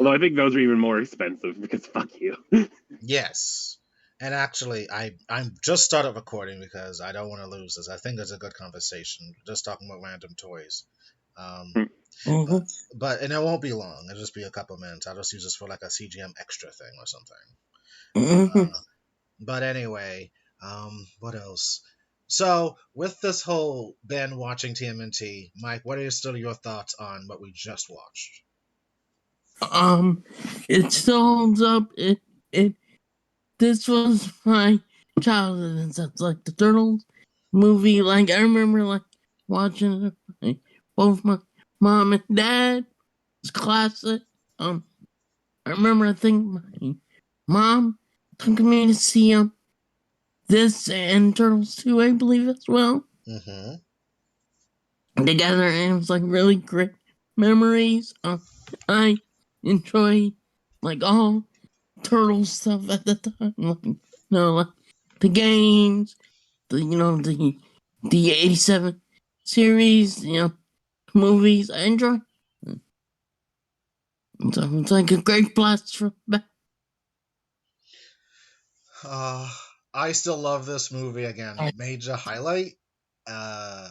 Although I think those are even more expensive because fuck you. Yes. And actually, I'm just started recording because I don't want to lose this. I think it's a good conversation, just talking about random toys. Um, but, Mhm. and it won't be long. It'll just be a couple minutes. I'll just use this for like a CGM extra thing or something. Mhm. But anyway, what else? So with this whole Ben watching TMNT, Mike, what are still your thoughts on what we just watched? Um, it still holds up. It this was my childhood and stuff. Like the Turtles movie. Like I remember like watching it with both my mom and dad. It's classic. I remember I think my mom took me to see this and Turtles 2, I believe as well. Mm-hmm. Together, and it was like really great memories. I enjoy like all Turtle stuff at the time. Like, like the games, the '87 series, movies. I enjoy. So it's like a great blast from back. Uh, I still love this movie again. Major highlight. Uh,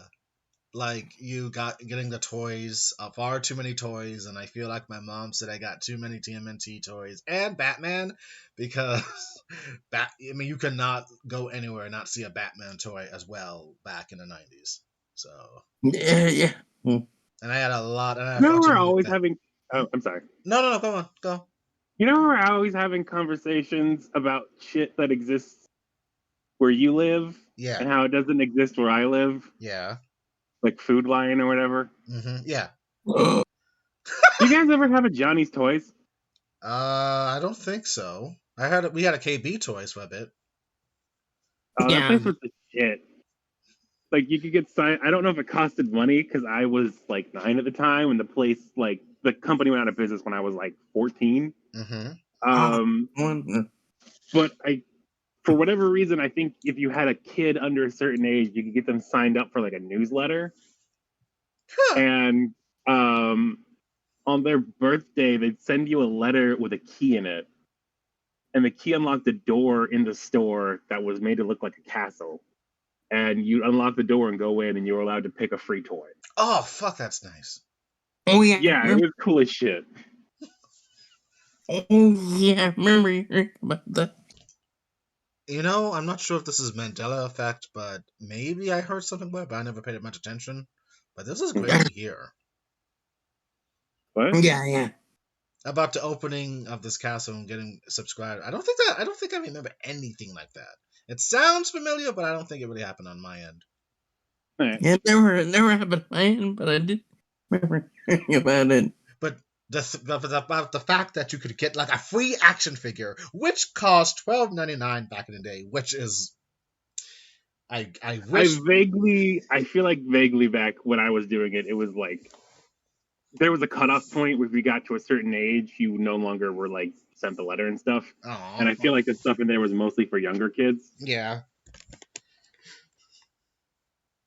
like you got getting the toys, far too many toys, and I feel like my mom said I got too many TMNT toys and Batman because I mean, you could not go anywhere and not see a Batman toy as well back in the '90s. So, Yeah, yeah. and I had a lot, and I had You far know, too we're many. always having. Oh, I'm sorry. No, go on, go. You know, we're always having conversations about shit that exists where you live Yeah, and how it doesn't exist where I live, yeah, like Food Lion or whatever. yeah. Do you guys ever have a Johnny's Toys? I don't think so. We had a KB Toys for a bit. Oh, that Yeah. place was the shit. Like you could get signed. I don't know if it costed money because I was like 9 at the time, and the place, like the company, went out of business when I was like 14. Mm-hmm. Um, but for whatever reason, I think if you had a kid under a certain age, you could get them signed up for like a newsletter, Huh. and um, on their birthday, they'd send you a letter with a key in it, and the key unlocked a door in the store that was made to look like a castle. And you unlock the door and go in, and you were allowed to pick a free toy. Oh, fuck, that's nice. Oh yeah. Yeah, it was cool as shit. Oh yeah. Remember hearing about that? You know, I'm not sure if this is Mandela effect, but maybe I heard something about it, but I never paid much attention. But this is great to hear What? Yeah, yeah. about the opening of this castle and getting subscribed. I don't think I remember anything like that. It sounds familiar, but I don't think it really happened on my end. Right. It never happened to mine, but I did remember hearing about it. But about the fact that you could get like a free action figure, which cost $12.99 back in the day, which is I wish. I feel like vaguely back when I was doing it, it was like there was a cutoff point where if you got to a certain age, you no longer were like sent the letter and stuff. And Oh, I feel like the stuff in there was mostly for younger kids. yeah.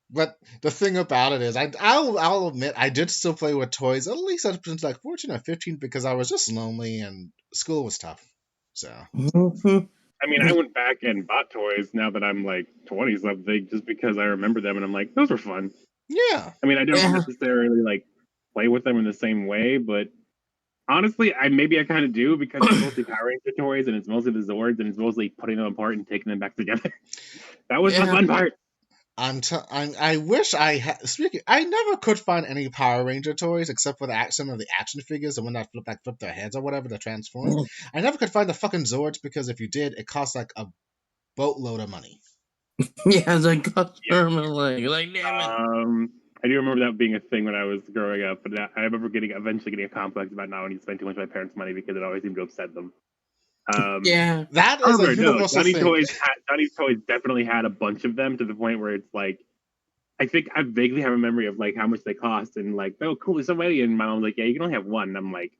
But the thing about it is, I'll admit I did still play with toys at least up until like 14 or 15 because I was just lonely and school was tough. So Mhm. I mean, I went back and bought toys now that I'm like 20 something just because I remember them and I'm like, those were fun. yeah, I mean, I don't Yeah. necessarily like play with them in the same way, but honestly, I kind of do because it's mostly Power Ranger toys and it's mostly the Zords and it's mostly putting them apart and taking them back together. That was the Yeah. fun part. I wish I had. Speaking, I never could find any Power Ranger toys except for some of the action figures, the one that flip their heads or whatever to transform. I never could find the fucking Zords because if you did, it cost like a boatload of money. Yeah, it's like Yeah. customer like damn it. I do remember that being a thing when I was growing up, but I remember eventually getting a complex about not wanting to spend too much of my parents' money because it always seemed to upset them. Yeah. That is a However, no, universal thing. Johnny's Toys definitely had a bunch of them to the point where it's like, I think I vaguely have a memory of like how much they cost and like, oh, cool, there's somebody. And my mom's like, yeah, you can only have one. And I'm like,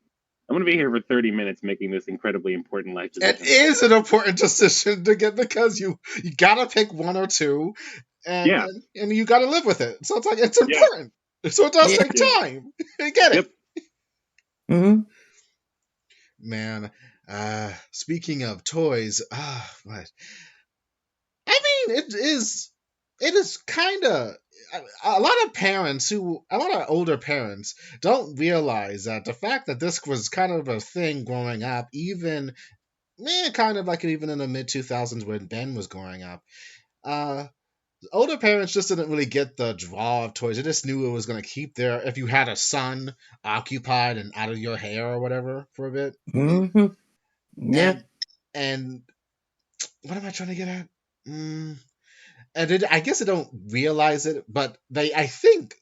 I'm gonna be here for 30 minutes making this incredibly important life It decision. is an important decision to get because you gotta pick one or two, and Yeah. and you gotta live with it. So it's like it's important. So it does Yeah. take time. I get it. Yep. Mhm. Man, speaking of toys, what? I mean, it is kind of a lot of a lot of older parents don't realize that the fact that this was kind of a thing growing up, even kind of like even in the mid 2000s when Ben was growing up. Uh, Older parents just didn't really get the draw of toys. They just knew it was going to keep their, if you had a son, occupied and out of your hair or whatever for a bit. Mm-hmm. Yeah. And what am I trying to get at? I guess they don't realize it, but I think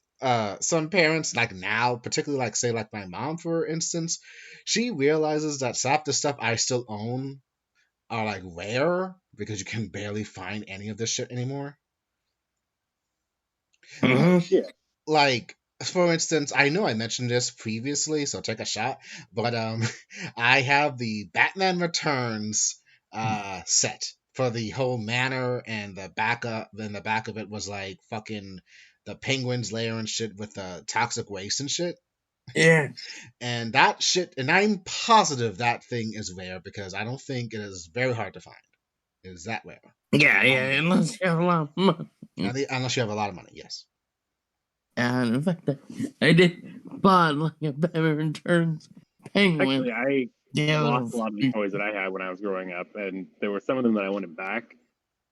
some parents like now, particularly like say like my mom for instance, she realizes that half the stuff I still own are like rare because you can barely find any of this shit anymore. Mm-hmm. Yeah. Like for instance, I know I mentioned this previously, so take a shot, but I have the Batman Returns set for the whole manor, and the back of it was like fucking the penguin's lair and shit with the toxic waste and shit. Yeah. And that shit, and I'm positive that thing is rare because I don't think it is very hard to find. It is that rare. Yeah, unless you have a lot of money. Unless you have a lot of money, yes. And in fact, I did buy like a Batman Returns penguin. Actually, I Yeah, lost a lot of the toys that I had when I was growing up, and there were some of them that I wanted back.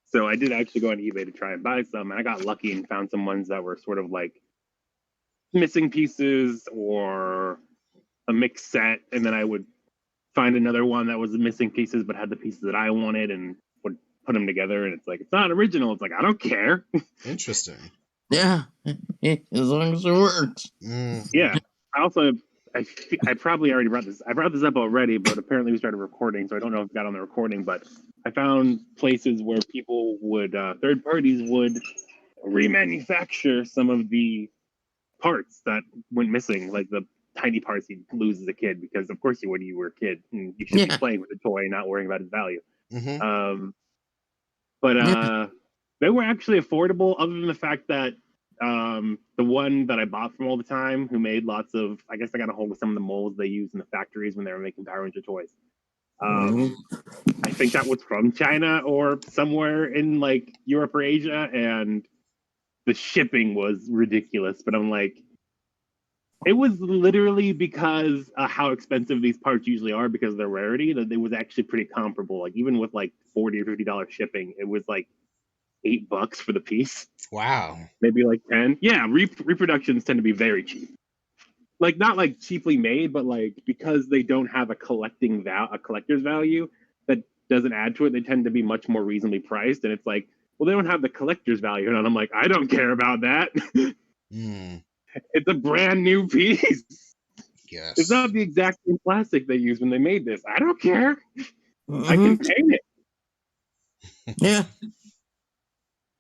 So I did actually go on eBay to try and buy some, and I got lucky and found some ones that were sort of like missing pieces or a mixed set, and then I would find another one that was missing pieces but had the pieces that I wanted and would put them together. And it's like, it's not original. It's like, I don't care. Interesting. yeah, as long as it works. Yeah. I also, I probably already brought this. I brought this up already, but apparently we started recording, so I don't know if it got on the recording. But I found places where people would, third parties would remanufacture some of the parts that went missing, like the tiny parts you'd lose as a kid, because of course you would. You were a kid, and you should be Yeah. playing with the toy, not worrying about its value. Mm-hmm. But Yeah. they were actually affordable, other than the fact that the one that I bought from all the time, who made lots of, I guess I got a hold of some of the molds they used in the factories when they were making Power Ranger toys. I think that was from China or somewhere in like Europe or Asia, and the shipping was ridiculous. But I'm like, it was literally because how expensive these parts usually are because of their rarity, that it was actually pretty comparable. Like even with like $40 or $50 shipping, it was like $8 for the piece. Wow. Maybe like 10. Yeah, reproductions tend to be very cheap. Like not like cheaply made, but like because they don't have a collector's value that doesn't add to it, they tend to be much more reasonably priced. And it's like, well, they don't have the collector's value, and I'm like, I don't care about that. It's a brand new piece. Yes. It's not the exact same plastic they used when they made this. I don't care. I can paint it. Yeah.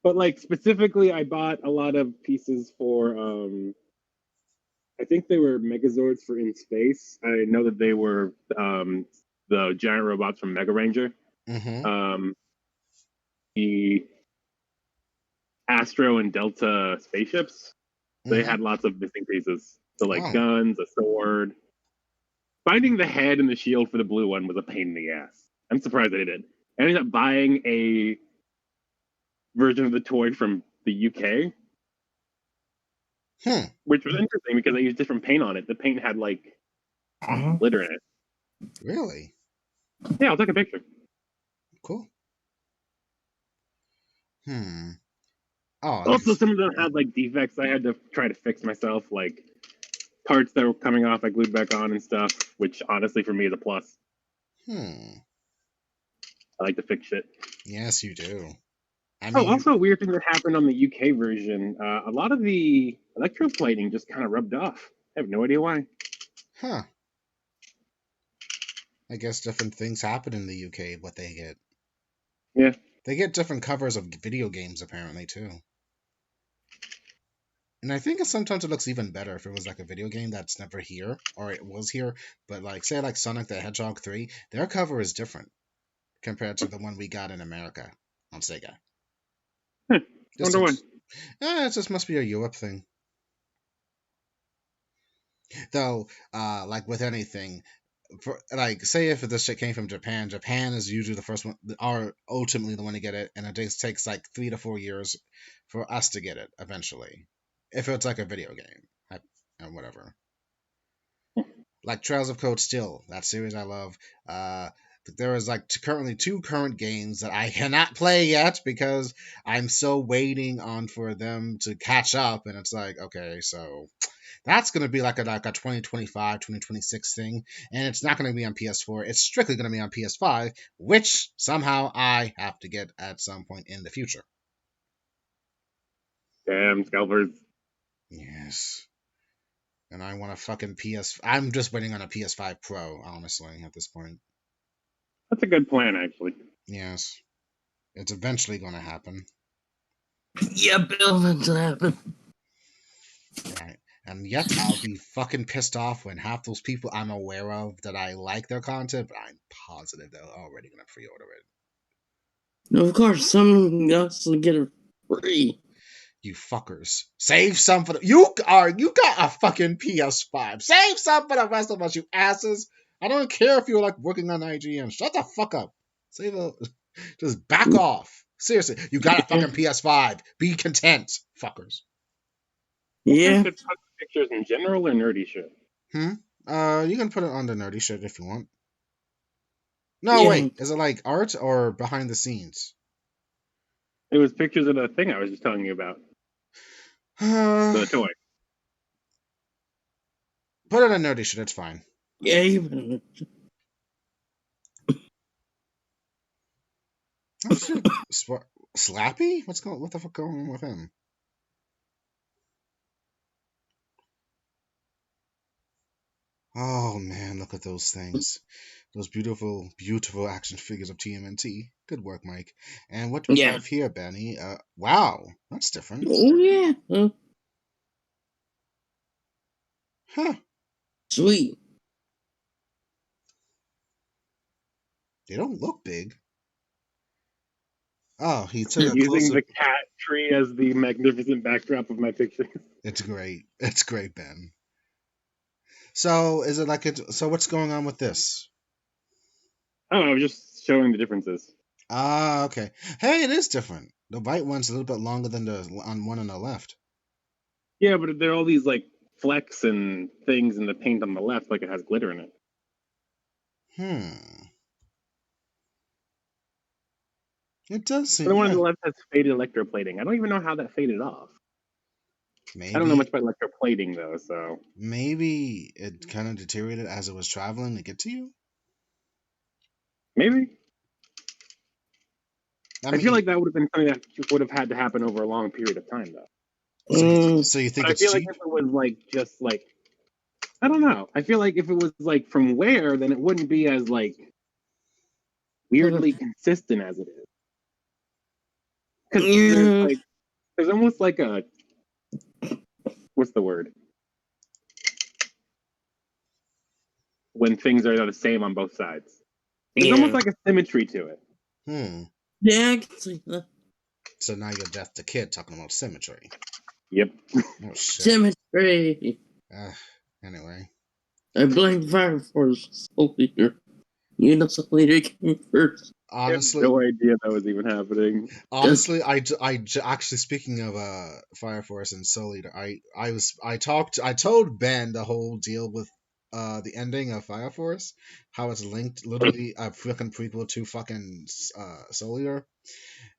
But like specifically, I bought a lot of pieces for I think they were Megazords for In Space. I know that they were the giant robots from Mega Ranger. Mm-hmm. The Astro and Delta spaceships. They had lots of missing pieces. So like guns, a sword. Finding the head and the shield for the blue one was a pain in the ass. I'm surprised I didn't. I ended up buying a version of the toy from the UK, which was interesting because they used different paint on it. The paint had like glitter in it. Really? Yeah, I'll take a picture. Cool. Oh. Also, some of them had like defects I had to try to fix myself, like parts that were coming off I glued back on and stuff, which honestly for me is a plus. I like to fix shit. Yes, you do. I mean, also a weird thing that happened on the UK version, a lot of the electroplating just kind of rubbed off. I have no idea why. I guess different things happen in the UK, what they get. Yeah. They get different covers of video games, apparently, too. And I think sometimes it looks even better if it was like a video game that's never here, or it was here, but like, say like Sonic the Hedgehog 3, their cover is different compared to the one we got in America on Sega. Wonder why. It just must be a Europe thing. Though, like with anything, say if this shit came from Japan, Japan is usually the first one, are ultimately the one to get it, and it just takes like 3 to 4 years for us to get it eventually, if it's like a video game, and whatever. Like Trails of Cold Steel, that series I love. There is like currently 2 current games that I cannot play yet because I'm still waiting on for them to catch up, and it's like, okay, so that's going to be like a 2025, 2026 thing, and it's not going to be on PS4. It's strictly going to be on PS5, which somehow I have to get at some point in the future. Damn, scalpers. Yes. And I want a fucking I'm just waiting on a PS5 Pro, honestly, at this point. That's a good plan, actually. Yes. It's eventually going to happen. Yep, it'll eventually happen. Right. And yet I'll be fucking pissed off when half those people I'm aware of that I like their content, but I'm positive they're already going to pre-order it. Of course, someone else will get it free. You fuckers. Save some for the... You got a fucking PS5. Save some for the rest of us, you asses. I don't care if you're like working on IGN. Shut the fuck up. Just back off. Seriously, you got a fucking PS5. Be content, fuckers. Yeah. Should put pictures in general or nerdy shit? You can put it on the nerdy shit if you want. No, wait. Is it like art or behind the scenes? It was pictures of the thing I was just telling you about. The toy. Put it on nerdy shit. It's fine. Yeah, you. Oh shit! Slappy? What the fuck going on with him? Oh man, look at those things. Those beautiful, beautiful action figures of TMNT. Good work, Mike. And what do we have here, Benny? Wow, that's different. Oh yeah. Huh. Sweet. They don't look big. Oh, he took a using the cat tree as the magnificent backdrop of my picture. It's great. It's great, Ben. So is it like it? So what's going on with this? Oh, I was just showing the differences. Ah, okay. Hey, it is different. The right one's a little bit longer than the one on the left. Yeah, but there are all these like flecks and things in the paint on the left, like it has glitter in it. It does seem. The one on the left has faded electroplating. I don't even know how that faded off. Maybe. I don't know much about electroplating though, so maybe it kind of deteriorated as it was traveling to get to you. Maybe. I feel like that would have been something that would have had to happen over a long period of time, though. So you think but it's I feel cheap? like if it was like just like I don't know. I feel like if it was like from Wear, then it wouldn't be as like weirdly consistent as it is. Because there's almost like a what's the word? When things are the same on both sides. There's almost like a symmetry to it. Yeah, I can see that. So now you're Death the Kid talking about symmetry. Yep. Oh, shit. Symmetry. Anyway. I blame Fire Force Soldier. You know, Soldier came first. Honestly, I had no idea that was even happening. Honestly, I actually speaking of Fire Force and Soul Eater, I told Ben the whole deal with the ending of Fire Force, how it's linked literally a freaking prequel to fucking Soul Eater.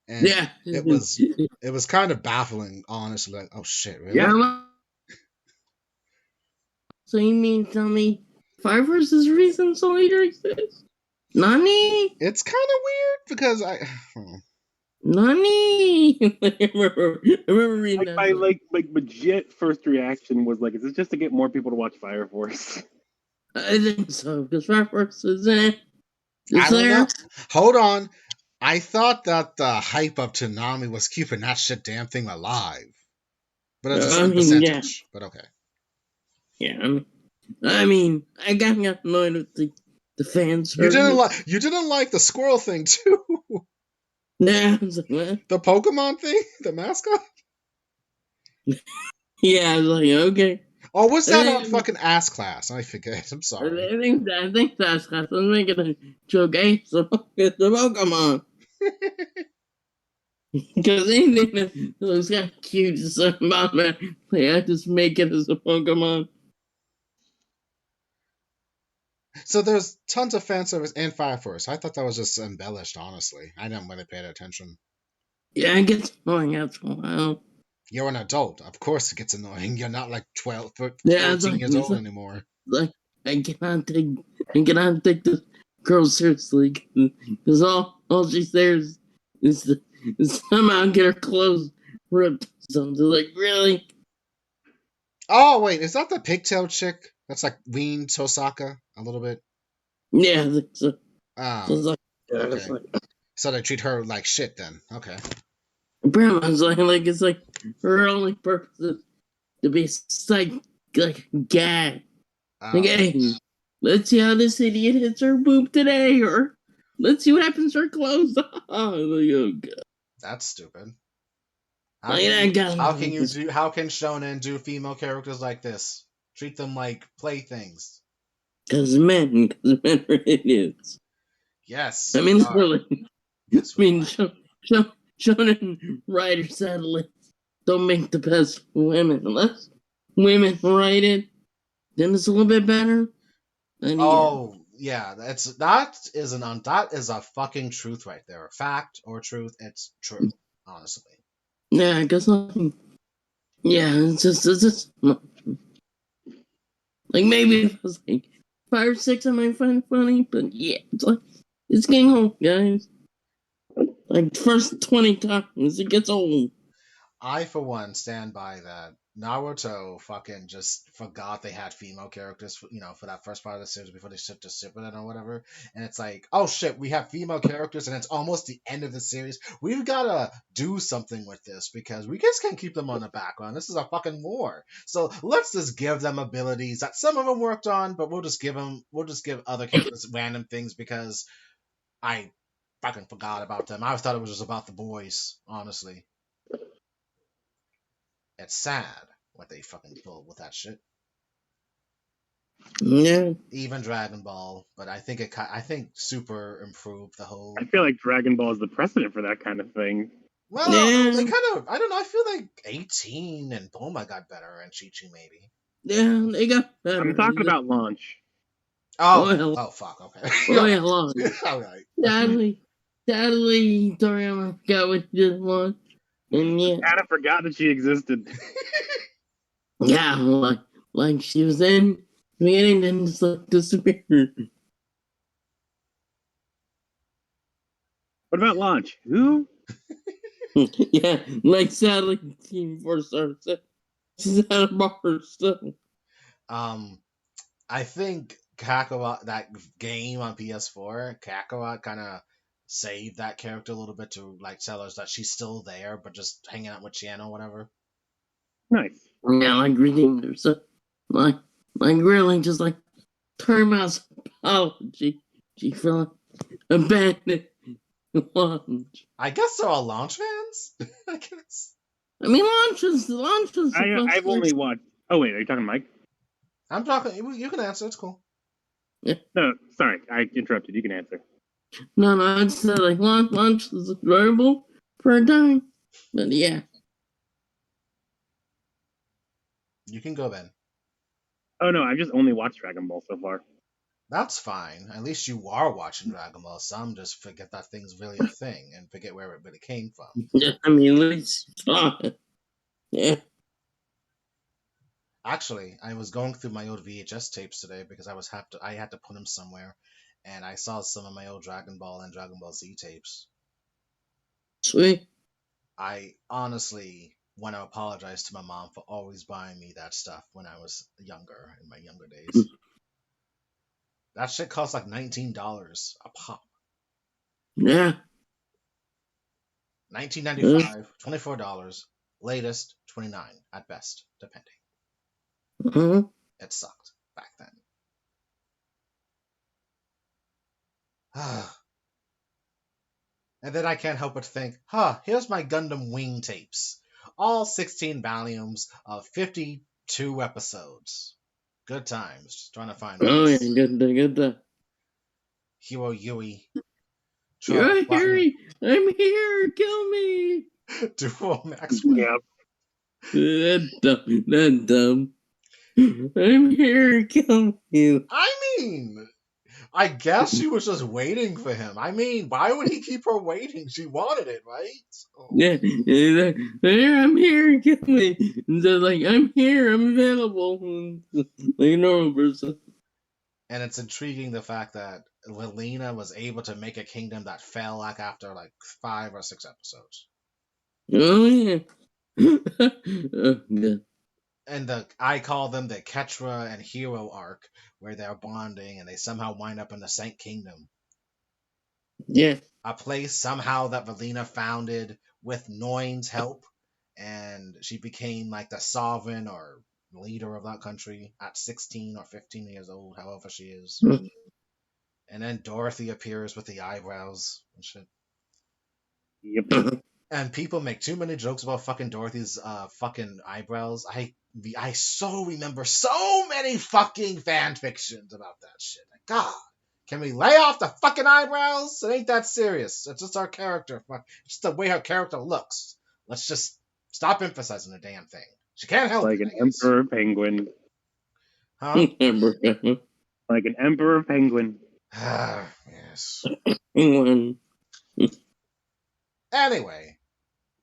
And yeah, it was kind of baffling, honestly. Like, oh shit, really? Yeah. So you mean tell me Fire Force is the reason Soul Eater exists? Nani? It's kind of weird because Nani? I remember reading that. My legit first reaction was like, is this just to get more people to watch Fire Force? I think so, because Fire Force is I don't know. Hold on. I thought that the hype of Toonami was keeping that shit damn thing alive. But it's a certain percentage. Yeah. But okay. Yeah, I mean, I got annoyed with the fans. You didn't like the squirrel thing too. Yeah, I was like, what? The Pokemon thing, the mascot. Yeah, I was like, okay. Or was I that on think, fucking ass class? I forget. I'm sorry. I think that's got to make it a joke. It's the Pokemon. Because anything that looks kind of cute is about that. Like, I just make it as a Pokemon. So there's tons of fan service and Fire Force. I thought that was just embellished, honestly. I didn't really pay attention. Yeah, it gets annoying after a while. You're an adult. Of course it gets annoying. You're not like 12, Yeah, 13 years old anymore. like I cannot take this girl seriously because all she says is somehow get her clothes ripped. Something like really. Oh, wait. Is that the pigtail chick? That's like Ween Tosaka a little bit? Yeah, I think so. Oh, So it's like, okay. So they treat her like shit then. Okay. Grandma's like it's like her only purpose is to be like gag. Like, hey, let's see how this idiot hits her boob today, or let's see what happens to her clothes. Oh god. That's stupid. How can Shonen do female characters like this? Treat them like playthings. Because men are idiots. Yes. I mean, literally. Yes, I mean, shonen writers sadly don't make the best women. Unless women write it, then it's a little bit better. And yeah, that is a fucking truth right there. Fact or truth, it's true, honestly. Yeah, I guess yeah, it's just like maybe if it was like 5 or 6, I might find it funny, but yeah, it's getting old, guys. Like first 20 times, it gets old. I, for one, stand by that. Naruto fucking just forgot they had female characters, for that first part of the series before they shipped to Shippuden or whatever. And it's like, oh shit, we have female characters, and it's almost the end of the series. We've gotta do something with this because we just can't keep them on the background. This is a fucking war, so let's just give them abilities that some of them worked on, but we'll just give other characters random things because I fucking forgot about them. I thought it was just about the boys, honestly. It's sad what they fucking pulled with that shit. Yeah. Even Dragon Ball, but I think Super improved the whole. I feel like Dragon Ball is the precedent for that kind of thing. Well, they kind of. I don't know. I feel like 18 and Bulma got better, and Chi-Chi maybe. Yeah, they got better. I'm talking about launch. Oh, fuck. Okay. Oh yeah, launch. All right. Sadly, Toriyama forgot what he did launch, and yeah, I forgot that she existed. yeah, like she was in the beginning, then just like disappeared. What about launch? Who? Yeah, like sadly, Team 4 started. She's at a bar still. I think Kakarot, that game on PS4, Kakarot kind of saved that character a little bit to like tell us that she's still there, but just hanging out with Chien or whatever. Nice. Yeah, like redeemed herself. Like really just like Toriyama's apology. She felt abandoned. Launch. I guess they're all launch fans. I guess. I mean, launches. I've only watched. Oh wait, are you talking Mike? I'm talking. You can answer. It's cool. Yeah. No, sorry, I interrupted. You can answer. No, I'd say like launch is enjoyable for a time, but yeah. You can go, Ben. Oh no, I've just only watched Dragon Ball so far. That's fine. At least you are watching Dragon Ball. Some just forget that thing's really a thing and forget where it really came from. Yeah, I mean, at least yeah. Actually, I was going through my old VHS tapes today because I had to put them somewhere, and I saw some of my old Dragon Ball and Dragon Ball Z tapes. Sweet. I honestly want to apologize to my mom for always buying me that stuff when I was younger, in my younger days. That shit cost like $19 a pop. Yeah. $19.95, $24, latest $29 at best, depending. Mm-hmm. It sucked back then. And then I can't help but think, here's my Gundam Wing tapes. All 16 volumes of 50 2 episodes. Good times. Just trying to find Oh yeah, this. good. Hero Yui. You're Button. Harry. I'm here. Kill me. Duo Maxwell. Yep. That dumb. I'm here. Kill me. I mean, I guess she was just waiting for him. I mean, why would he keep her waiting? She wanted it, right? Oh. Yeah, there, I'm here. Kill me. And they're like, I'm here. I'm available. Like a normal person. And it's intriguing the fact that Lilina was able to make a kingdom that fell like after like 5 or 6 episodes. Oh yeah. Oh, yeah. And I call them the Ketra and Hero arc, where they're bonding and they somehow wind up in the Saint Kingdom. Yeah. A place somehow that Valina founded with Noin's help, and she became like the sovereign or leader of that country at 16 or 15 years old, however she is. And then Dorothy appears with the eyebrows and shit. Yep. And people make too many jokes about fucking Dorothy's fucking eyebrows. I so remember so many fucking fan fictions about that shit. Like, God, can we lay off the fucking eyebrows? It ain't that serious. It's just our character. It's just the way her character looks. Let's just stop emphasizing the damn thing. She can't help Like it. an emperor penguin. Huh? Like an emperor penguin. Yes. One. Anyway,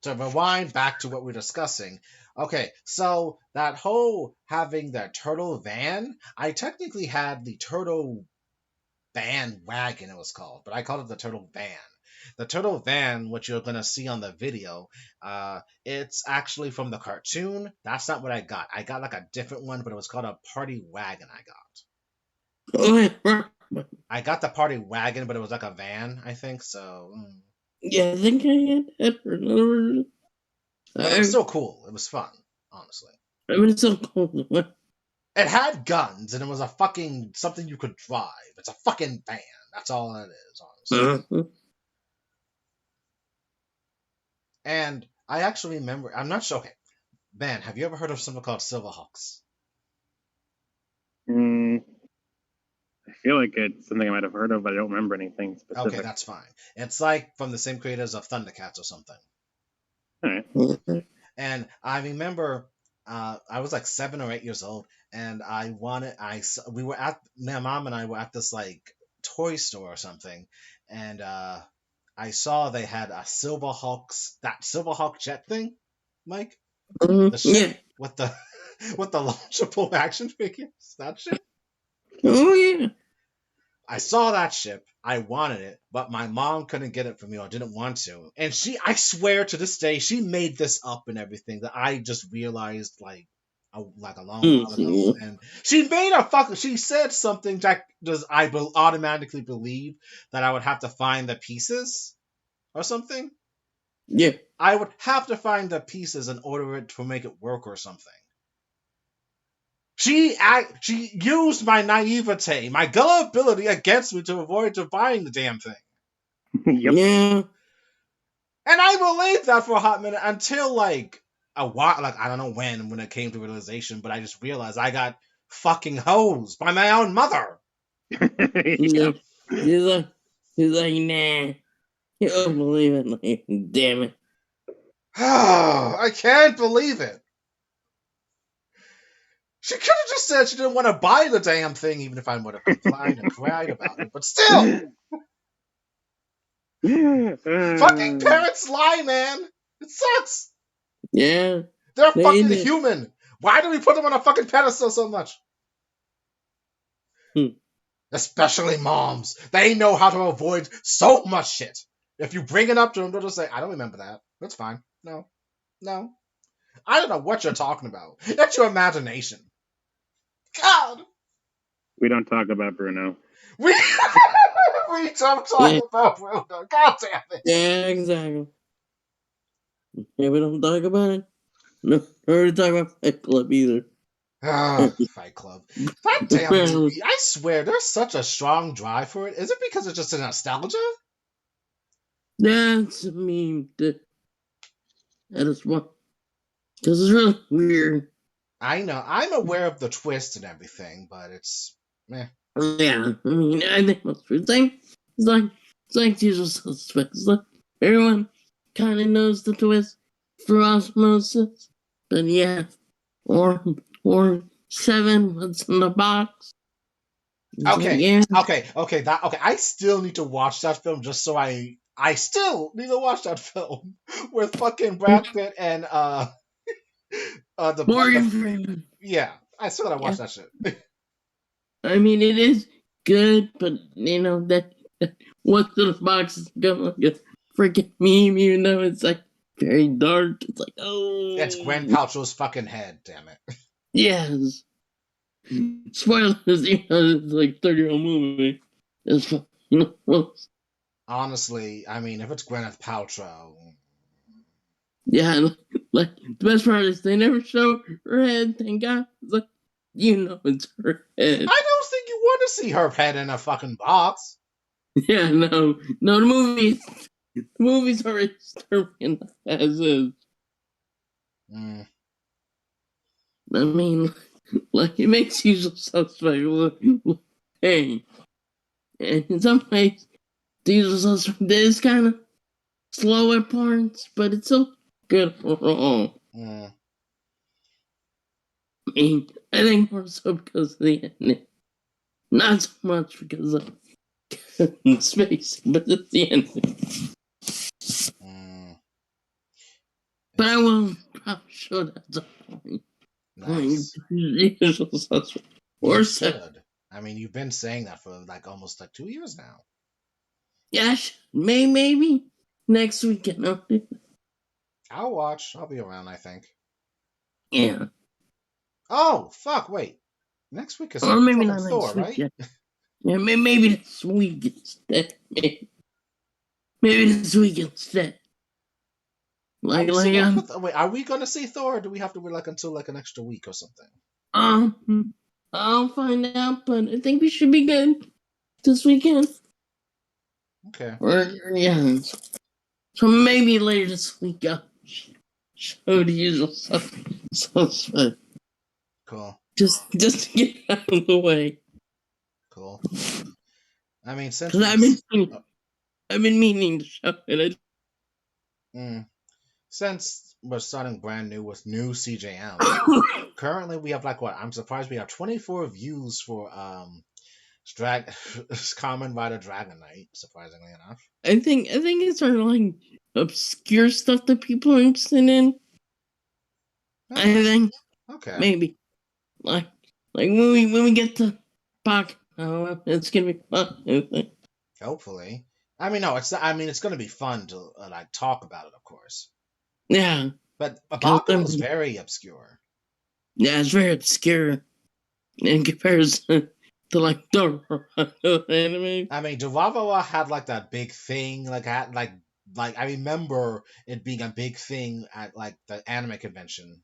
to rewind back to what we're discussing. Okay, so that whole having the turtle van, I technically had the turtle bandwagon, it was called, but I called it the turtle van. The turtle van, which you're going to see on the video, it's actually from the cartoon. That's not what I got. I got like a different one, but it was called a party wagon I got. Oh yeah. I got the party wagon, but it was like a van, I think, so... Yeah, I think I had that for another version. But it was still cool. It was fun, honestly. I mean, it's so cool. It had guns, and it was a fucking something you could drive. It's a fucking van. That's all it is, honestly. And I actually remember... I'm not sure... Okay. Ben, have you ever heard of something called Silverhawks? I feel like it's something I might have heard of, but I don't remember anything specific. Okay, that's fine. It's like from the same creators of Thundercats or something. All right. And I remember I was like 7 or 8 years old, and we were at, my mom and I were at this like toy store or something, and I saw they had a that Silverhawk jet thing, Mike, the ship Yeah. with the launchable action figures, that shit. Oh yeah. I saw that ship. I wanted it, but my mom couldn't get it for me or didn't want to. And I swear to this day, she made this up and everything that I just realized like a long while ago. And she she said something that I automatically believe that I would have to find the pieces or something. Yeah. I would have to find the pieces in order to make it work or something. She used my naivete, my gullibility against me to avoid buying the damn thing. Yep. Yeah. And I believed that for a hot minute until like a while, like I don't know when it came to realization, but I just realized I got fucking hosed by my own mother. Yeah. He's like, nah. You don't believe it, like, damn it. I can't believe it. She could have just said she didn't want to buy the damn thing, even if I would have complained and cried about it. But still, fucking parents lie, man. It sucks. Yeah. They're fucking human. Why do we put them on a fucking pedestal so much? Especially moms. They know how to avoid so much shit. If you bring it up to them, they'll just say, I don't remember that. That's fine. No. I don't know what you're talking about. That's your imagination. God. We don't talk about Bruno. We don't talk about Bruno. God damn it. Yeah, exactly. Yeah, we don't talk about it. No, we don't talk about Fight Club either. Fight Club. That damn movie, I swear, there's such a strong drive for it. Is it because it's just a nostalgia? That's a meme. That is what. Because it's really weird. I know. I'm aware of the twist and everything, but it's meh. Yeah, I mean, I think most people think it's like usual suspects. Like everyone kind of knows the twist through osmosis, but yeah, or or seven, what's in the box? It's like, Okay, yeah, okay. I still need to watch that film just so I still need to watch that film with fucking Brad Pitt and Morgan Freeman. yeah. I still gotta watch Yeah, that shit. I mean it is good, but that what's in the box is kind of like a freaking meme, even though it's like very dark. It's like, It's Gwen oh Paltrow's fucking head. Damn it. yes. Spoilers, it's like 30-year-old movie. It's well, Honestly, I mean, if it's Gwyneth Paltrow, yeah, like the best part is they never show her head. Thank God, it's like it's her head. I don't think you want to see her head in a fucking box. Yeah, no, the movies are disturbing as is. Mm. I mean, like it makes Usual Suspect look, hey, and in some ways, the Usual Suspect is kind of slow at parts, but it's still good overall. Mm. I mean, I think more so because of the ending. Not so much because of space, but it's the ending. Mm. But I will probably show that at some point. Nice. Usual Suspect. You Or should. I mean, you've been saying that for like almost like 2 years now. yeah, maybe next weekend. I'll watch. I'll be around, I think. Yeah. Oh, fuck, wait. Next week is Or maybe fucking not Thor, next right? weekend. Yeah, maybe this week instead. Maybe this week instead. Are we still going Like, for wait, are we gonna see Thor, or do we have to wait like until like an extra week or something? I'll find out, but I think we should be good this weekend. Okay. Or yeah, so maybe later this week I'll show the usual suspect. Cool. Just to get out of the way. Cool. I mean, since Because I've been meaning to show it. Since we're starting brand new with new CJM, currently we have like what? I'm surprised we have 24 views for Common Rider Dragon Knight. Surprisingly enough, I think it's sort of like obscure stuff that people are interested in. I think okay. maybe like when we get to Bach, it's gonna be fun. I think. Hopefully, I mean, no, it's. I mean, it's going to be fun to like talk about it, of course. Yeah, But Bakugo is very obscure. Yeah, it's very obscure in comparison to like Dororo anime. I mean, Dororo had like that big thing, like I remember it being a big thing at like the anime convention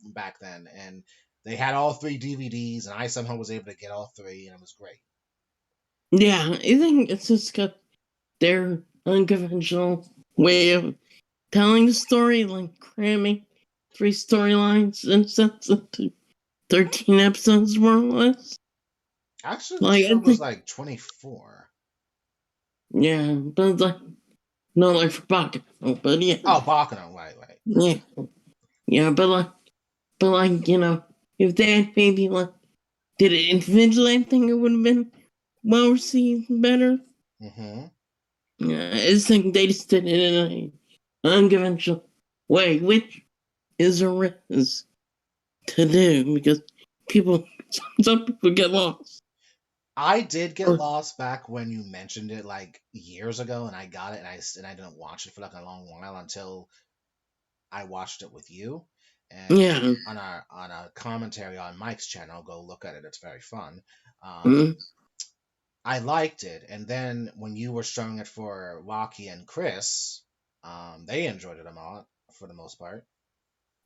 back then, and they had all 3 DVDs, and I somehow was able to get all 3, and it was great. Yeah, I think it's just got their unconventional way of telling the story, like cramming 3 storylines and stuff into 13 episodes, more or less. Actually, the Like, show was like 24. Yeah, but it's like, not like for Bakugo, but yeah. Oh, Bakugo, right. Yeah. Yeah, but like, if they had maybe like did it individually, I think it would have been well received better. Mm-hmm. Yeah, I just think they just did it in an unconventional way, which is a risk to do because some people get lost. I did get lost back when you mentioned it like years ago, and I got it, and I didn't watch it for like a long while until I watched it with you. And Yeah. on a commentary on Mike's channel, go look at it. It's very fun. I liked it, and then when you were showing it for Rocky and Chris, they enjoyed it a lot for the most part.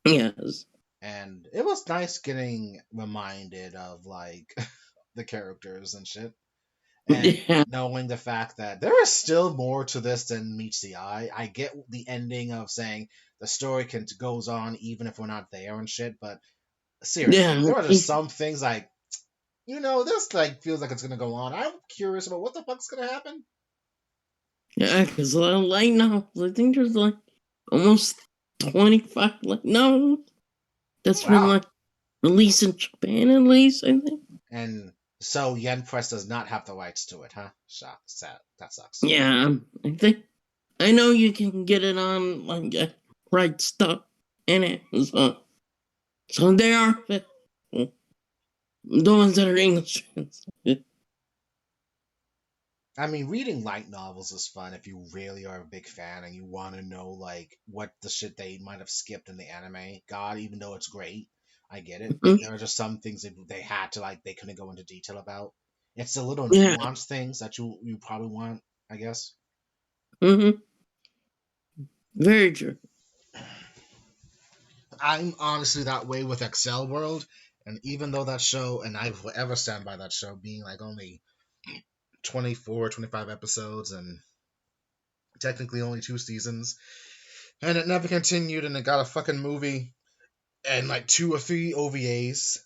Yes. And it was nice getting reminded of like the characters and shit. And knowing the fact that there is still more to this than meets the eye. I get the ending of saying the story goes on even if we're not there and shit, but seriously, Yeah, there are just some things like, this like feels like it's gonna go on. I'm curious about what the fuck's gonna happen. yeah, because light novels, I think there's like almost 25 light novels that's been Wow. like released in Japan at least, I think. And so Yen Press does not have the rights to it, huh? Sad. That sucks. Yeah, I think I know you can get it on like Right Stuff and Amazon. So they are available. The ones that are English. I mean, reading light novels is fun if you really are a big fan and you want to know like what the shit they might have skipped in the anime. God, even though it's great, I get it. Mhm. There are just some things that they had to like they couldn't go into detail about. It's the little Yeah. nuanced things that you probably want, I guess. Mm-hmm. Very true. I'm honestly that way with Excel World, and even though that show, and I will ever stand by that show being like only 24, 25 episodes and technically only 2 seasons, and it never continued, and it got a fucking movie and like 2 or 3 OVAs.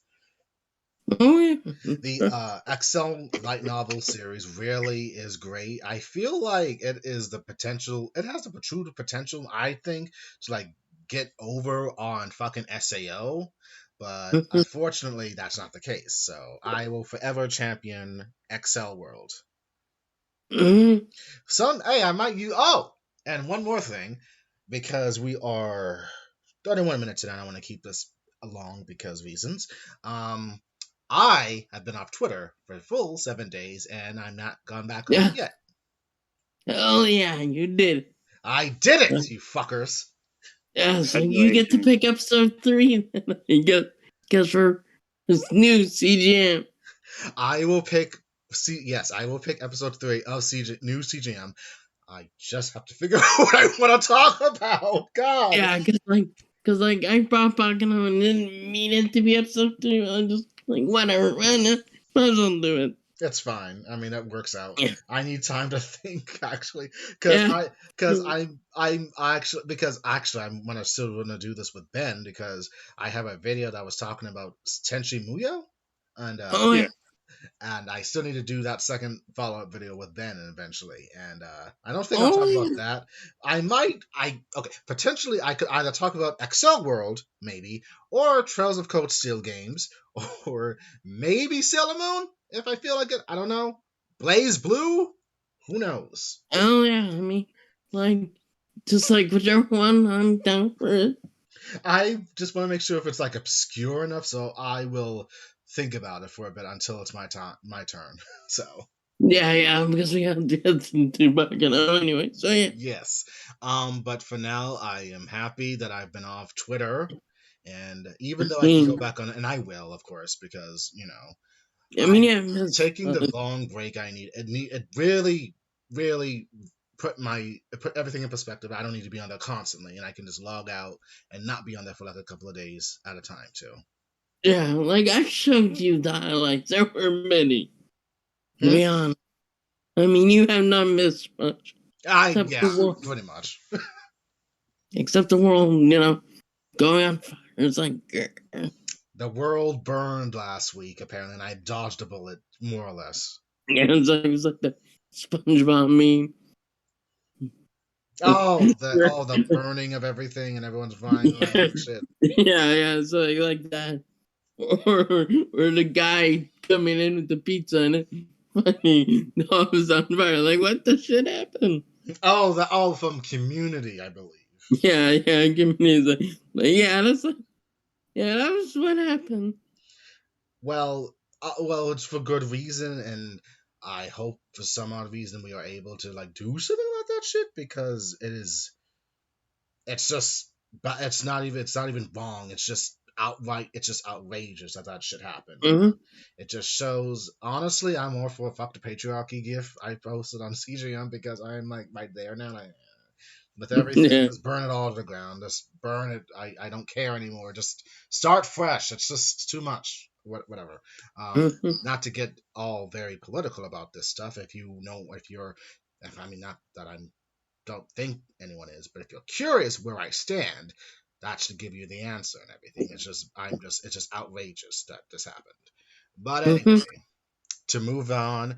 Oh yeah. The Excel light novel series really is great. I feel like it is the potential. It has the true potential, I think, to like get over on fucking SAO, but unfortunately, that's not the case. So I will forever champion Excel World. Mhm. Hey, I might use. Oh, and one more thing, because we are 31 minutes in, and I want to keep this along because reasons. I have been off Twitter for a full 7 days, and I'm not gone back on it Yeah. yet. Oh yeah, you did. I did it, you fuckers. Yeah, so you get to pick episode 3. You guess for this new CGM. I will pick. Yes, I will pick episode 3 of new CJM. I just have to figure out what I want to talk about. God. Yeah, cause I brought Pokemon and didn't mean it to be episode 3. I'm just like whatever, man. Might as well do it. It's fine. I mean, that works out. Yeah. I need time to think actually, Yeah. because actually I'm gonna still gonna do this with Ben because I have a video that was talking about Tenchi Muyo, and Oh yeah. and I still need to do that second follow-up video with Ben eventually. And I don't think I'll Oh talk yeah. about that. Potentially I could either talk about Excel World, maybe, or Trails of Cold Steel games, or maybe Sailor Moon, if I feel like it. I don't know. Blaze Blue? Who knows? Oh yeah. I mean, like, just like whichever one, I'm down for it. I just want to make sure if it's like obscure enough, so I will think about it for a bit until it's my turn. So Yeah, because we have to get to Pokemon anyway. So yeah. yes. But for now, I am happy that I've been off Twitter, and even though I can go back on it, and I will, of course, because I mean, I'm yeah, taking the long break I need. It really, really put everything in perspective. I don't need to be on there constantly, and I can just log out and not be on there for like a couple of days at a time too. yeah, like I showed you the highlights. There were many. To be honest, I mean, you have not missed much. Pretty much. Except the world, going on fire. It's like the world burned last week apparently, and I dodged a bullet more or less. Yeah, it's like the SpongeBob meme. The burning of everything and everyone's flying around and shit. Yeah, it's like that. Or the guy coming in with the pizza and it all was on fire. Like, what the shit happened? From Community, I believe. Yeah, Community. That was what happened. Well, it's for good reason, and I hope for some odd reason we are able to like do something about that shit because it's just, but it's not even wrong. It's just outrageous that shit happened. Mm-hmm. It just shows. Honestly, I'm more for a fuck the patriarchy gif I posted on CJM because I'm like right there now. With everything, just burn it all to the ground. Just burn it. I don't care anymore. Just start fresh. It's just too much. Whatever. Not to get all very political about this stuff. Not that I don't think anyone is, but if you're curious where I stand, that should give you the answer and everything. It's just outrageous that this happened. But anyway, to move on,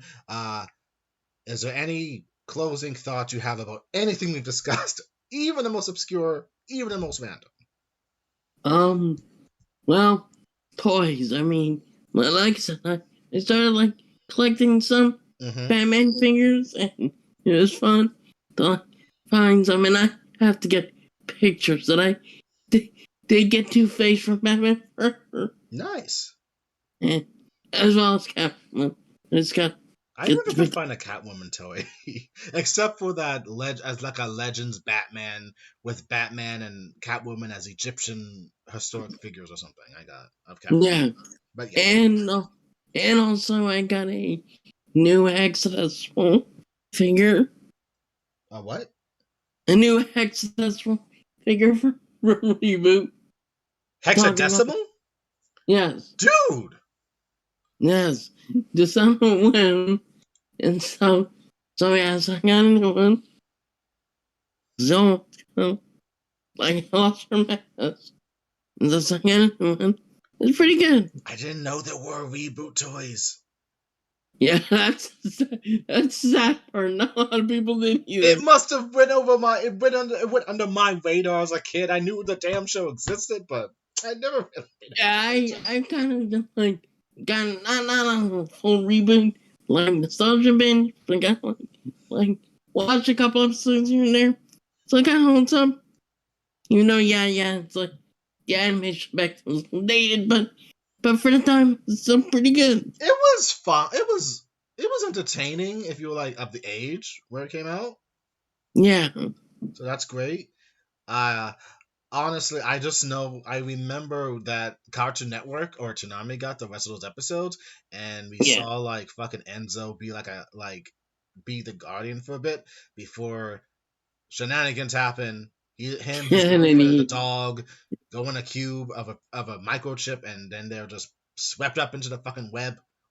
is there any closing thoughts you have about anything we've discussed, even the most obscure, even the most random? Well, toys. I mean, like I said, I started like collecting some Batman figures, and it was fun to find some. And I have to get pictures that I did get Two-Face from Batman. Nice. And as well as Catwoman. It's got. I never could find a Catwoman toy, except for that as like a Legends Batman with Batman and Catwoman as Egyptian historic figures or something. I got of Catwoman. Yeah, but yeah. And also I got a new Exodus figure. A what? A new Exodus figure for Reboot. Hexadecimal? Yes. Dude! Yes. Just on a whim. And so yes, I got a new one. So, like, I lost her mask. And the second one. It's pretty good. I didn't know there were Reboot toys. Yeah, that's sad part. Not a lot of people did either. It must have went under my radar as a kid. I knew the damn show existed, but I never really. Yeah, I kind of just like got not a full reboot, like nostalgia binge, but got like watch a couple episodes here and there. So I kind of holds up. You know, yeah, it's like the animation back was dated, but for the time, it's still pretty good. It was fun. It was entertaining if you were like of the age where it came out. Yeah. So that's great. Honestly, I remember that Cartoon Network or Toonami got the rest of those episodes, and we saw like fucking Enzo be the guardian for a bit before shenanigans happen. The dog go in a cube of a microchip, and then they're just swept up into the fucking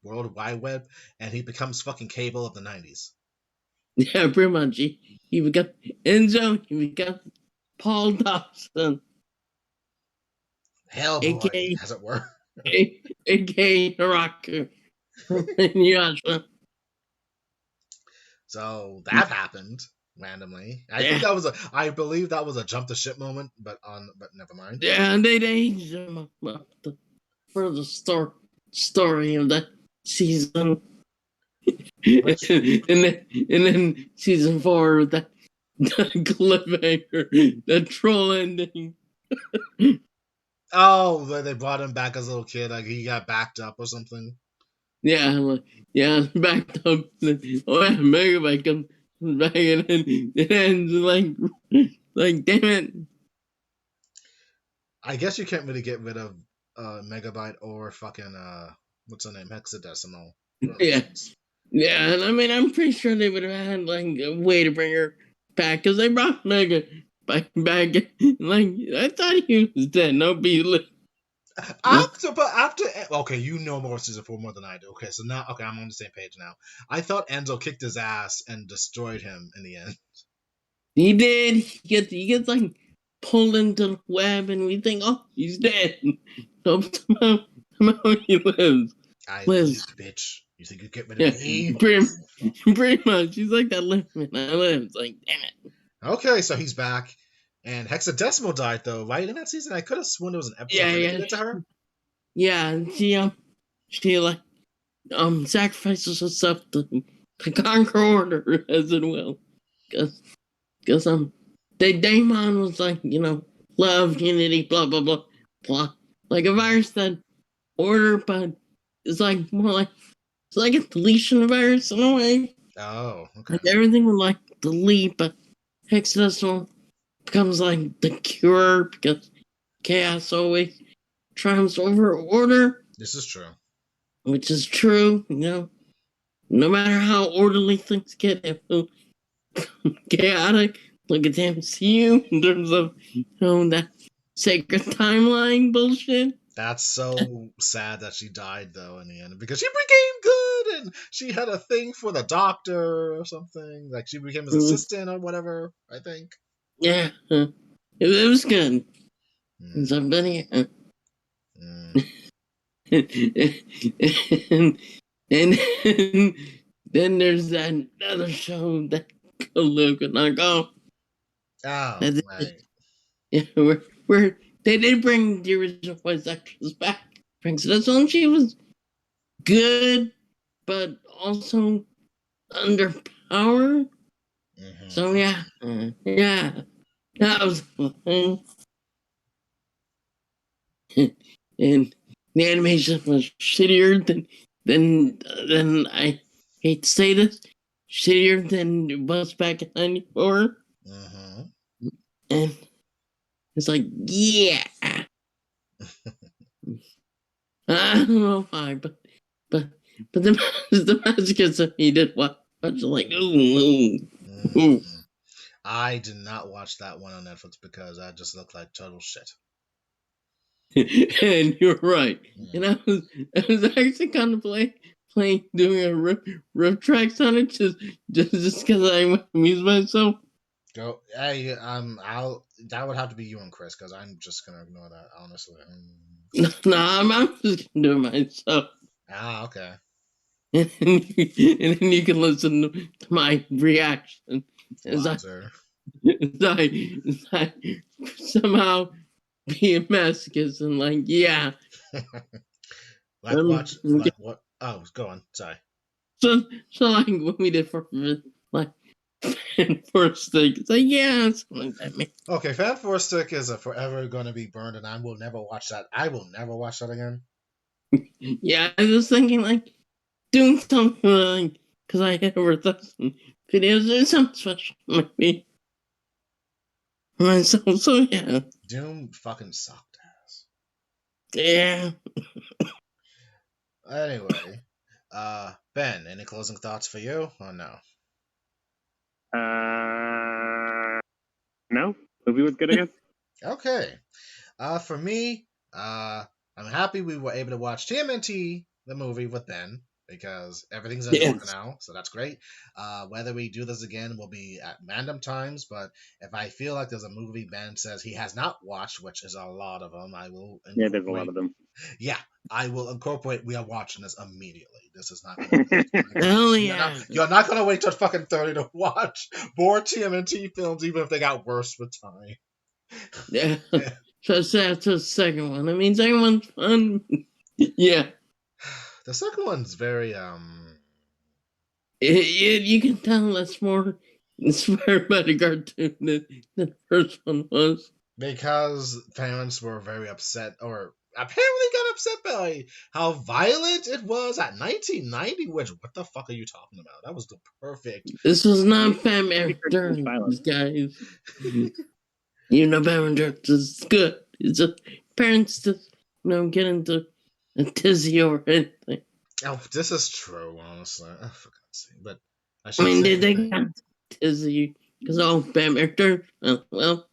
World Wide Web, and he becomes fucking Cable of the 90s. Yeah, pretty much. He became Enzo. He became Paul Dobson. Hellboy, as it were. A.K.A. Rocker. So that happened randomly. I believe that was a jump the ship moment, but never mind. Yeah, and they aged him up for the story of that season. and then season 4 with that cliffhanger, that troll ending. Oh, they brought him back as a little kid, like he got backed up or something. Yeah, backed up. Oh yeah, Megabyte comes back and then it ends like damn it. I guess you can't really get rid of Megabyte or fucking what's her name, Hexadecimal. Yeah, and I mean I'm pretty sure they would have had like a way to bring her back because they brought Mega back. Like I thought he was dead. No beat. After okay, you know more season 4 more than I do. Okay, so now I'm on the same page now. I thought Enzo kicked his ass and destroyed him in the end. He did. He gets like pulled into the web, and we think, oh, he's dead. So somehow he lives. Live, bitch. You think you get rid of me? Pretty much. He's like that live, man. I live. It's like, damn it. Okay, so he's back. And Hexadecimal died though, right? In that season, I could have sworn there was an episode dedicated to her. Yeah, and she like sacrifices herself to conquer order, as it will, because Daemon was like, love, unity, blah blah blah blah, like a virus that order, but it's like more like it's like a deletion virus in a way. Oh, okay. Like everything would like delete, but Hexadecimal becomes like the cure because chaos always triumphs over order. This is true. Which is true, no matter how orderly things get, it will chaotic. Look at the MCU in terms of that sacred timeline bullshit. That's so sad that she died though in the end because she became good and she had a thing for the doctor or something. Like she became his assistant or whatever, I think. Yeah, it was good. and somebody, and then there's that other show that Luke and I go. Oh, right. Yeah, where they did bring the original voice actress back. Frank this one, she was good, but also underpowered. So yeah, that was fun. And the animation was shittier than I hate to say this, shittier than it was back in '94. And it's like, yeah. I don't know why, but the masochists that he did watch like, ooh. I did not watch that one on Netflix because that just looked like total shit. And you're right. And I was actually contemplating doing a riff tracks on it just because I amuse myself. Go, hey, that would have to be you and Chris because I'm just gonna ignore that honestly. No, I'm just gonna do it myself. Okay. And then you can listen to my reaction as I somehow be a masochist and like, yeah. what? Oh, go on. Sorry. So like what we did for like Fan Force Stick. It's like, yeah, something like that, man. Okay, Fan Force Stick is forever going to be burned, and I will never watch that. I will never watch that again. Yeah, I was thinking like doing something like because I had over 1,000 videos or something special like me for myself. So yeah, Doom fucking sucked ass. Yeah. Anyway, Ben, any closing thoughts for you or no? No, movie was good, I guess. Okay. For me, I'm happy we were able to watch TMNT, the movie, with Ben, because everything's in order now, so that's great. Whether we do this again will be at random times, but if I feel like there's a movie Ben says he has not watched, which is a lot of them, I will incorporate. Yeah, there's a lot of them. Yeah, I will incorporate. We are watching this immediately. This is not. You're not gonna wait till fucking 30 to watch more TMNT films, even if they got worse with time. Yeah. So that's the second one. I mean, second one's fun. Yeah. The second one's very You can tell that's more inspired by the cartoon than the first one was. Because parents were very upset, or apparently got upset by how violent it was at 1990. Which, what the fuck are you talking about? That was the perfect. This was not Batman Returns, guys. You know, Batman Returns is good. It's just parents just get into a tizzy over anything. Oh, this is true, honestly. Oh, for God's sake. But I mean, they got tizzy because Batman Returns. Well,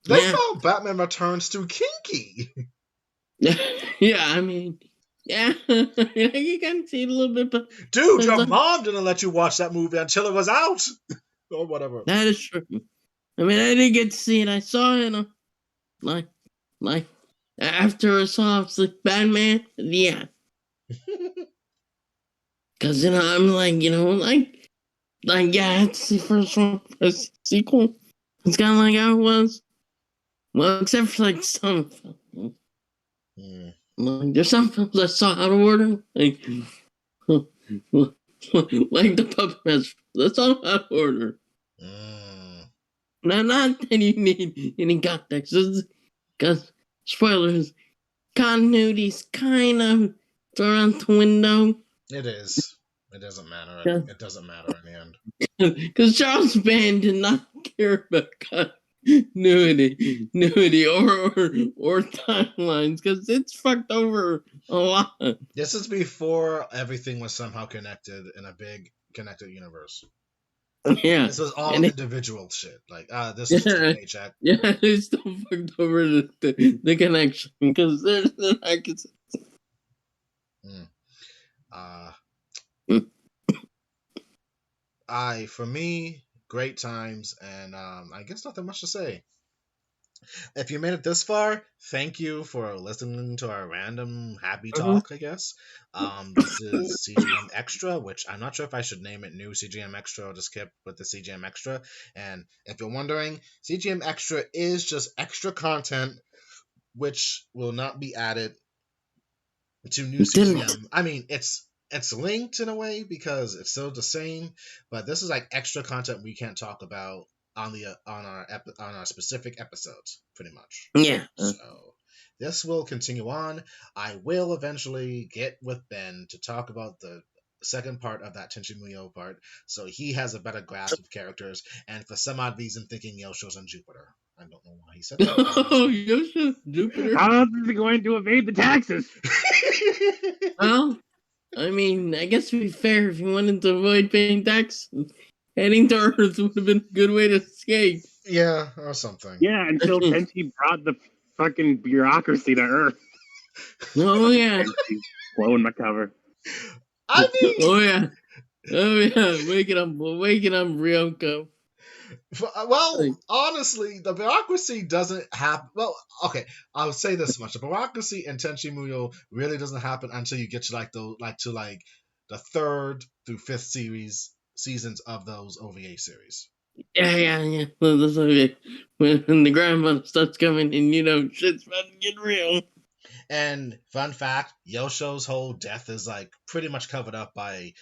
they found Batman Returns too kinky. Yeah, I mean, yeah, you can see it a little bit, but dude, your mom didn't let you watch that movie until it was out, or whatever. That is true. I mean, I didn't get to see it. I saw it, like after I saw it, like Batman. Yeah, because I'm like, yeah, it's the first one, first sequel. It's kind of like how it was. Well, except for like some films. Like, there's some films I saw out of order, like the Puppet Master. That's all out of order. Now, not that you need any context, because spoilers, continuity's kind of thrown out the window. It is. It doesn't matter. It doesn't matter in the end. Because Charles Band did not care about continuity or timelines, because it's fucked over a lot. This is before everything was somehow connected in a big connected universe. Yeah. This was all individual shit. Like, this is just a paycheck. Yeah, they still fucked over the connection, because there's an accuracy. For me, great times, and I guess nothing much to say. If you made it this far, thank you for listening to our random happy Uh-huh. talk, I guess. This is CJM Extra, which I'm not sure if I should name it new CJM Extra or just skip with the CJM Extra. And if you're wondering, CJM Extra is just extra content which will not be added to new Didn't. CGM. I mean, it's linked in a way because it's still the same, but this is like extra content we can't talk about on the on our specific episodes, pretty much. Yeah. So this will continue on. I will eventually get with Ben to talk about the second part of that Tenchi Muyo part, so he has a better grasp of characters. And for some odd reason, thinking Yosho's on Jupiter. I don't know why he said that. Oh, Yosha, Jupiter. How else is he going to evade the taxes? Well, I mean, I guess to be fair, if you wanted to avoid paying taxes, heading to Earth would have been a good way to escape. Yeah, or something. Yeah, until Tenchi brought the fucking bureaucracy to Earth. Oh yeah. Tenchi's blowing my cover. I mean, Oh yeah. Waking up, Ryoko. well, honestly, the bureaucracy doesn't happen. Well, okay, I would say this much: the bureaucracy in Tenchi Muyo really doesn't happen until you get to the third through fifth seasons of those OVA series. Yeah. Well, that's okay. When the grandmother starts coming and shit's about to get real. And fun fact, Yosho's whole death is like pretty much covered up by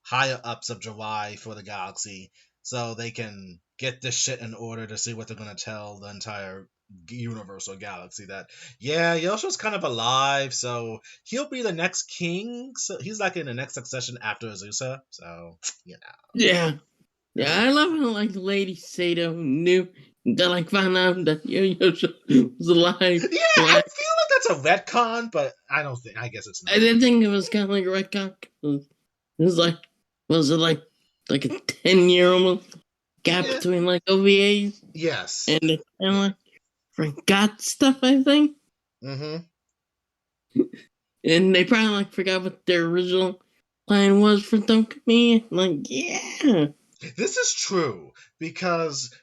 higher ups of July for the galaxy, so they can get this shit in order to see what they're gonna tell the entire universe or galaxy that Yosho's kind of alive, so he'll be the next king. So he's like in the next succession after Azusa. So Yeah. I love how Lady Sato knew that found out that Yosho was alive. Yeah, I feel like that's a retcon, but I don't think. I guess it's not. I didn't think it was kind of like a retcon. It was was it like a 10-year almost gap between OVAs? Yes. And they kind of forgot stuff, I think. Mm-hmm. And they probably forgot what their original plan was for Dokumi. Yeah. This is true because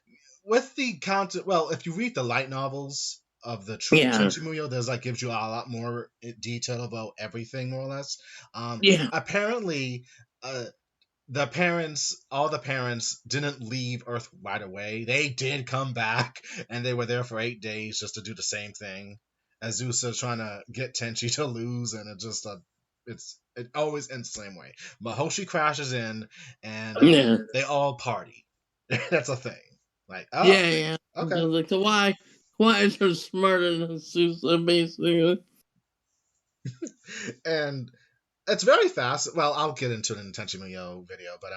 with the content, well, if you read the light novels of the true Tenchi Muyo, there's gives you a lot more detail about everything, more or less. Apparently, all the parents didn't leave Earth right away. They did come back, and they were there for 8 days just to do the same thing. Azusa trying to get Tenchi to lose, and it always ends the same way. Mahoshi crashes in, and they all party. That's a thing. Okay. So why is her smarter than Azusa, basically? And it's very fast. Well, I'll get into it in the Tenchi Muyo video, but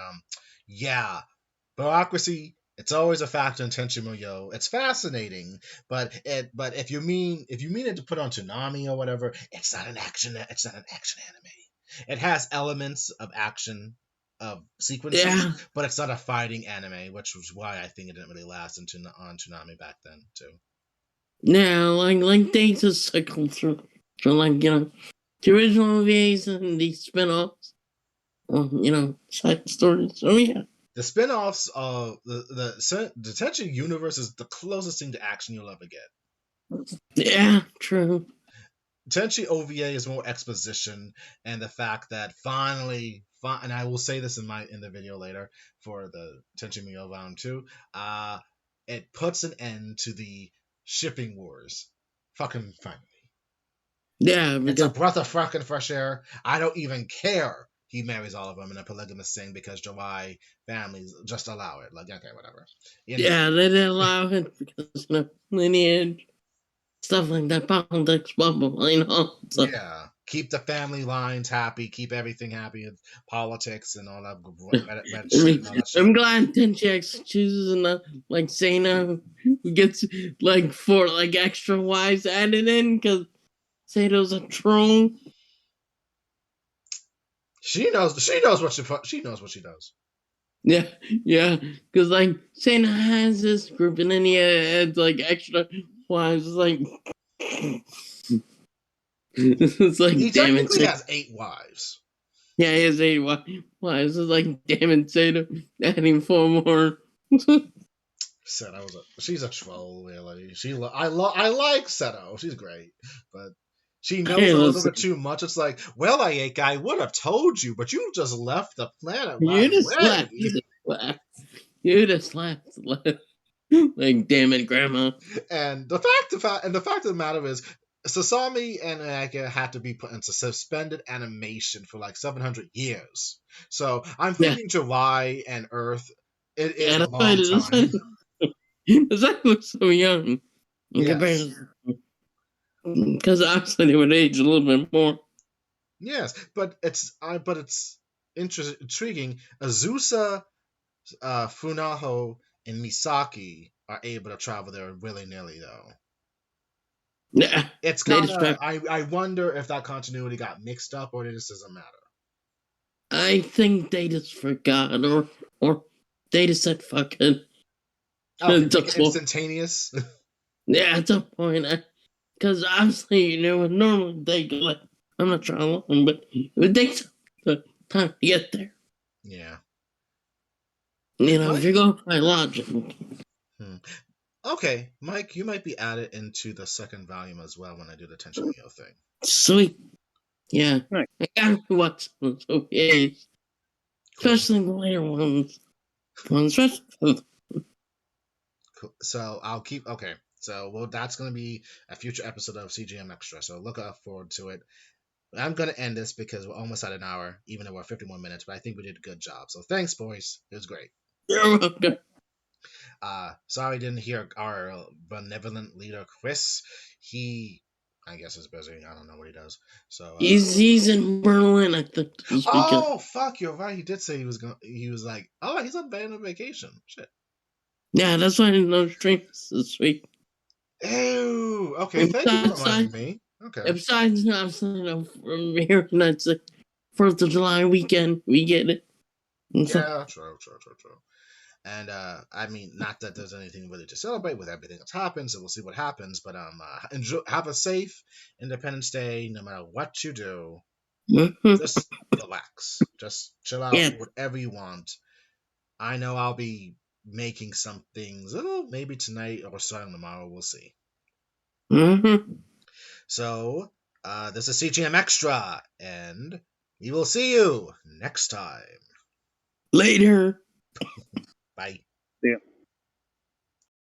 bureaucracy. It's always a factor in Tenchi Muyo. It's fascinating, but if you mean it to put on Toonami or whatever, it's not an action anime. It has elements of action, of sequences, but it's not a fighting anime, which was why I think it didn't really last on Toonami back then too. Yeah, things just cycle through the original OVAs and the spin-offs, side stories. So yeah. The spin-offs of the Tenchi universe is the closest thing to action you'll ever get. Yeah, true. Tenchi OVA is more exposition, and the fact that finally, and I will say this in the video later for the Tenchi Muyo Volume 2, it puts an end to the shipping wars. Fucking finally. Yeah, it's a breath of fucking fresh air. I don't even care. He marries all of them in a polygamous thing because July families just allow it. Okay, whatever. Yeah, they didn't allow it because lineage, stuff like that, politics, blah, blah, blah, So. Yeah, keep the family lines happy, keep everything happy, politics and all that. I'm glad Tenchi X chooses not Seina, who gets 4 extra wives added in because Sato's a troll. She knows what she does. Yeah, because Seina has this group and then he adds extra wives. It's he technically has 8 wives. Yeah, he has 8 wives. It's damn it, Sato, adding 4 more. She's a troll, really. I like Seto. She's great, but she knows a little bit too much. It's like, well, Ayake, I would have told you, but you just left the planet right away. You just left. Like, damn it, Grandma. And the fact of the matter is, Sasami and Ayake had to be put into suspended animation for like 700 years. So I'm thinking July and Earth, it is a long time. Because I look so young in comparison. Because obviously they would age a little bit more. Yes, but it's intriguing. Azusa, Funaho, and Misaki are able to travel there willy-nilly, though. Yeah, it's kind of. I wonder if that continuity got mixed up, or it just doesn't matter. I think they just forgot, or they just said fuck it. Instantaneous. Yeah, at some point, because obviously, normally they go like, I'm not trying to lie, but it would take some time to get there. Yeah. If you're going by logic. Okay, Mike, you might be added into the second volume as well when I do the Tension Mio thing. Sweet. Yeah. Right. I gotta watch those OVAs. Especially the later ones. Cool. So I'll keep. Okay. So that's going to be a future episode of CJM Extra. So look forward to it. I'm going to end this because we're almost at an hour, even though we're 51 minutes, but I think we did a good job. So thanks, boys. It was great. You're welcome. Sorry I didn't hear our benevolent leader, Chris. He, I guess, is busy. I don't know what he does. So he's in Berlin, I think. Oh, fuck, you're right. He did say he was going. He was like, oh, he's on vacation. Shit. Yeah, that's why I didn't know streams this week. Ew. Okay, thank you for reminding me. Okay. Besides, from here, that's the 4th of July weekend. We get it. Yeah, true. And I mean, not that there's anything really to celebrate with everything that's happened, so we'll see what happens. But have a safe Independence Day, no matter what you do. Just relax, just chill out, whatever you want. I know I'll be making some things, maybe tonight or starting tomorrow. We'll see. So, this is CGM Extra, and we will see you next time. Later. Bye. Yeah.